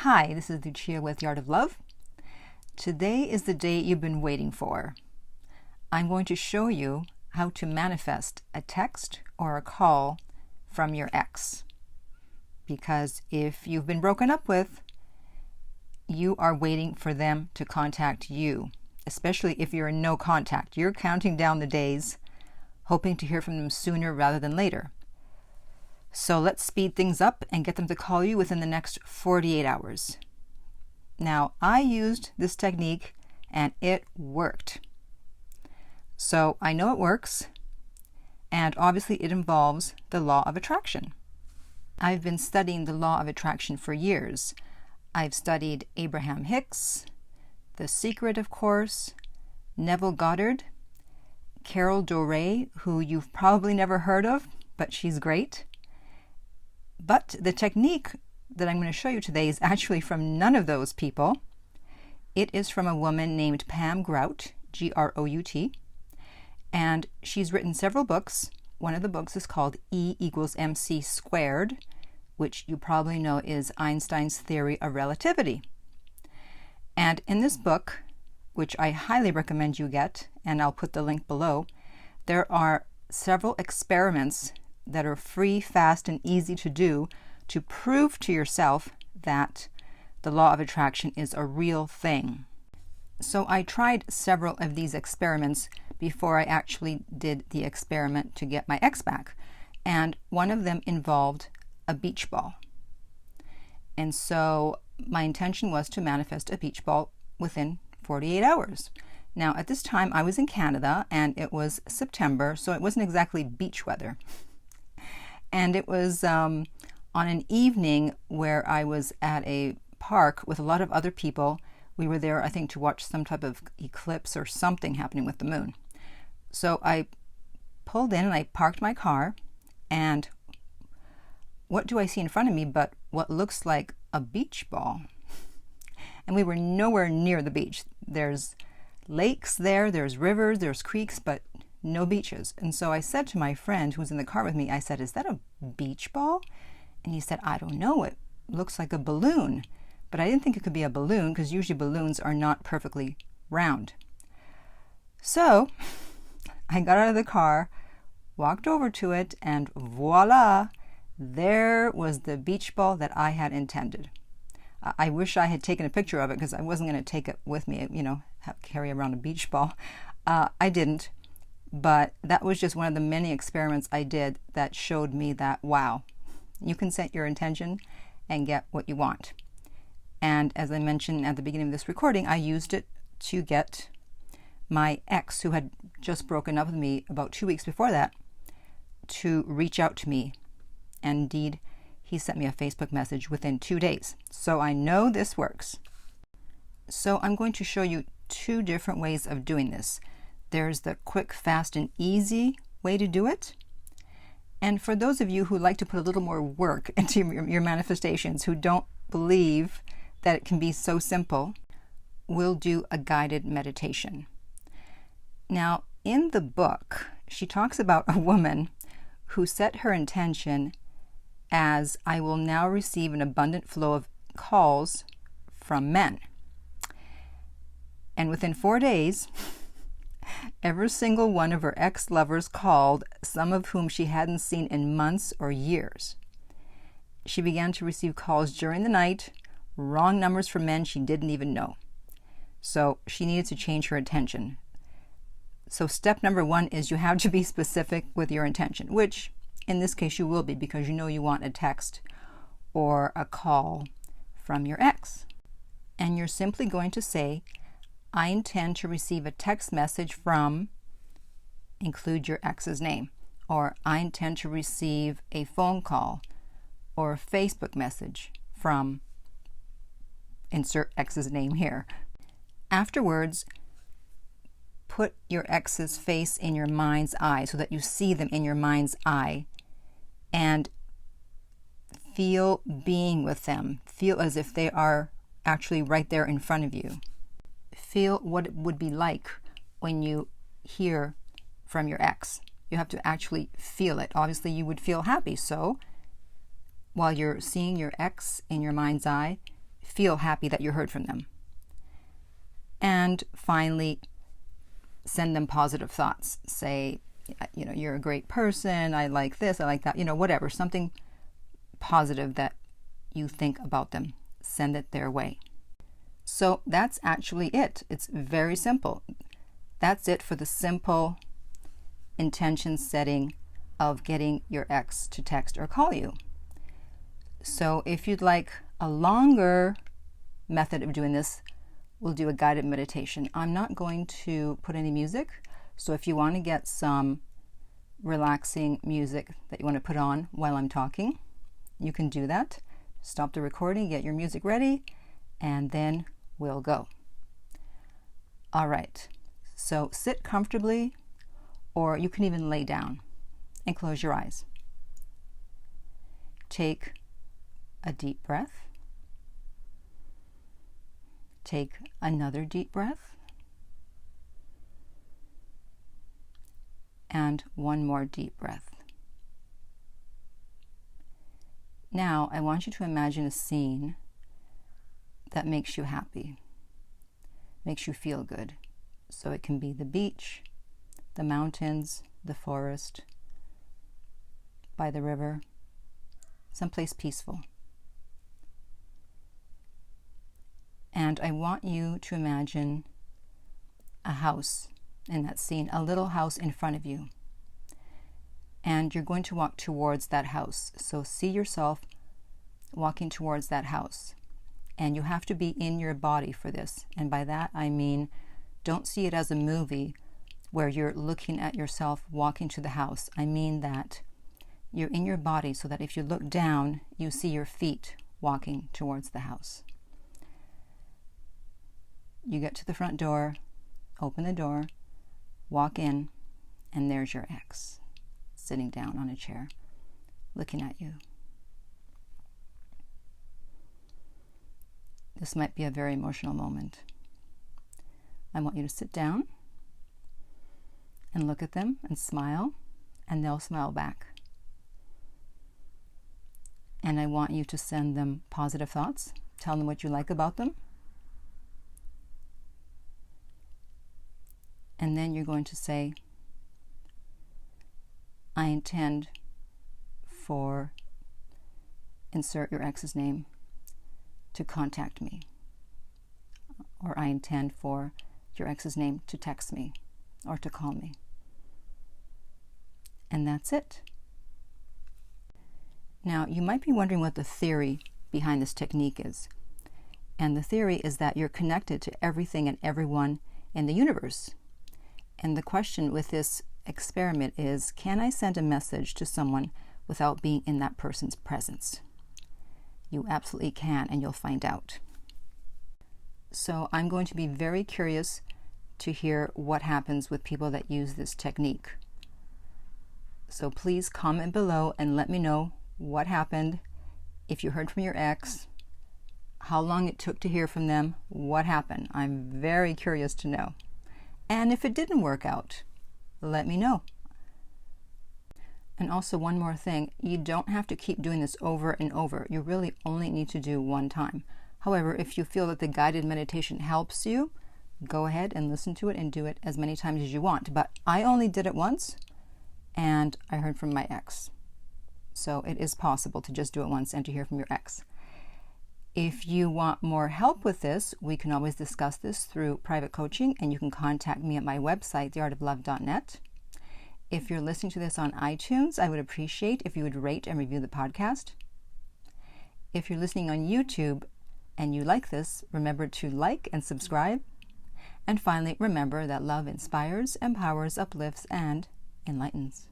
Hi, this is Lucia with The Art of Love. Today is the day you've been waiting for. I'm going to show you how to manifest a text or a call from your ex. Because if you've been broken up with, you are waiting for them to contact you, especially if you're in no contact. You're counting down the days, hoping to hear from them sooner rather than later. So let's speed things up and get them to call you within the next 48 hours. Now, I used this technique and it worked. So I know it works, and obviously it involves the law of attraction. I've been studying the law of attraction for years. I've studied Abraham Hicks, The Secret, of course, Neville Goddard, Carol Dore, who you've probably never heard of, but she's great. But the technique that I'm going to show you today is actually from none of those people. It is from a woman named Pam Grout, G-R-O-U-T, and she's written several books. One of the books is called E equals MC squared, which you probably know is Einstein's theory of relativity. And in this book, which I highly recommend you get, and I'll put the link below, there are several experiments that are free, fast, and easy to do to prove to yourself that the law of attraction is a real thing. So I tried several of these experiments before I actually did the experiment to get my ex back. And one of them involved a beach ball. And so my intention was to manifest a beach ball within 48 hours. Now, at this time, I was in Canada, and it was September, so it wasn't exactly beach weather. And it was on an evening where I was at a park with a lot of other people. We were there, I think, to watch some type of eclipse or something happening with the moon. So I pulled in and I parked my car, and what do I see in front of me but what looks like a beach ball? And we were nowhere near the beach. There's lakes there, there's rivers, there's creeks, but no beaches. And so I said to my friend who was in the car with me, I said, "Is that a beach ball?" And he said, "I don't know. It looks like a balloon." But I didn't think it could be a balloon because usually balloons are not perfectly round. So I got out of the car, walked over to it, and voila, there was the beach ball that I had intended. I wish I had taken a picture of it because I wasn't going to take it with me, carry around a beach ball. I didn't. But that was just one of the many experiments I did that showed me that, wow, you can set your intention and get what you want. And as I mentioned at the beginning of this recording, I used it to get my ex, who had just broken up with me about 2 weeks before that, to reach out to me. And indeed, he sent me a Facebook message within 2 days. So I know this works. So I'm going to show you two different ways of doing this. There's the quick, fast, and easy way to do it. And for those of you who like to put a little more work into your manifestations, who don't believe that it can be so simple, we'll do a guided meditation. Now, in the book, she talks about a woman who set her intention as, "I will now receive an abundant flow of calls from men." And within 4 days, every single one of her ex-lovers called, some of whom she hadn't seen in months or years. She began to receive calls during the night, wrong numbers from men she didn't even know. So she needed to change her intention. So step number one is you have to be specific with your intention, which in this case you will be because you know you want a text or a call from your ex. And you're simply going to say, "I intend to receive a text message from," include your ex's name, or "I intend to receive a phone call or a Facebook message from," insert ex's name here. Afterwards, put your ex's face in your mind's eye so that you see them in your mind's eye and feel being with them. Feel as if they are actually right there in front of you. Feel what it would be like when you hear from your ex. You have to actually feel it. Obviously, you would feel happy. So while you're seeing your ex in your mind's eye, feel happy that you heard from them. And finally, send them positive thoughts. Say, you're a great person, I like this, I like that, whatever, something positive that you think about them. Send it their way. So that's actually it. It's very simple. That's it for the simple intention setting of getting your ex to text or call you. So if you'd like a longer method of doing this, we'll do a guided meditation. I'm not going to put any music, so if you want to get some relaxing music that you want to put on while I'm talking, you can do that. Stop the recording, get your music ready, and then we'll go. All right, so sit comfortably, or you can even lay down and close your eyes. Take a deep breath. Take another deep breath. And one more deep breath. Now, I want you to imagine a scene that makes you happy, makes you feel good. So it can be the beach, the mountains, the forest, by the river, someplace peaceful. And I want you to imagine a house in that scene, a little house in front of you. And you're going to walk towards that house. So see yourself walking towards that house. And you have to be in your body for this. And by that I mean, don't see it as a movie where you're looking at yourself walking to the house. I mean that you're in your body so that if you look down, you see your feet walking towards the house. You get to the front door, open the door, walk in, and there's your ex sitting down on a chair, looking at you. This might be a very emotional moment. I want you to sit down and look at them and smile, and they'll smile back. And I want you to send them positive thoughts. Tell them what you like about them. And then you're going to say, I intend for, insert your ex's name, to contact me. Or I intend for your ex's name to text me or to call me. And that's it. Now, you might be wondering what the theory behind this technique is. And the theory is that you're connected to everything and everyone in the universe. And the question with this experiment is, can I send a message to someone without being in that person's presence? You absolutely can, and you'll find out. So I'm going to be very curious to hear what happens with people that use this technique. So please comment below and let me know what happened, if you heard from your ex, how long it took to hear from them, what happened. I'm very curious to know. And if it didn't work out, let me know. And also one more thing, you don't have to keep doing this over and over. You really only need to do one time. However, if you feel that the guided meditation helps you, go ahead and listen to it and do it as many times as you want. But I only did it once, and I heard from my ex. So it is possible to just do it once and to hear from your ex. If you want more help with this, we can always discuss this through private coaching, and you can contact me at my website, theartoflove.net. If you're listening to this on iTunes, I would appreciate if you would rate and review the podcast. If you're listening on YouTube and you like this, remember to like and subscribe. And finally, remember that love inspires, empowers, uplifts, and enlightens.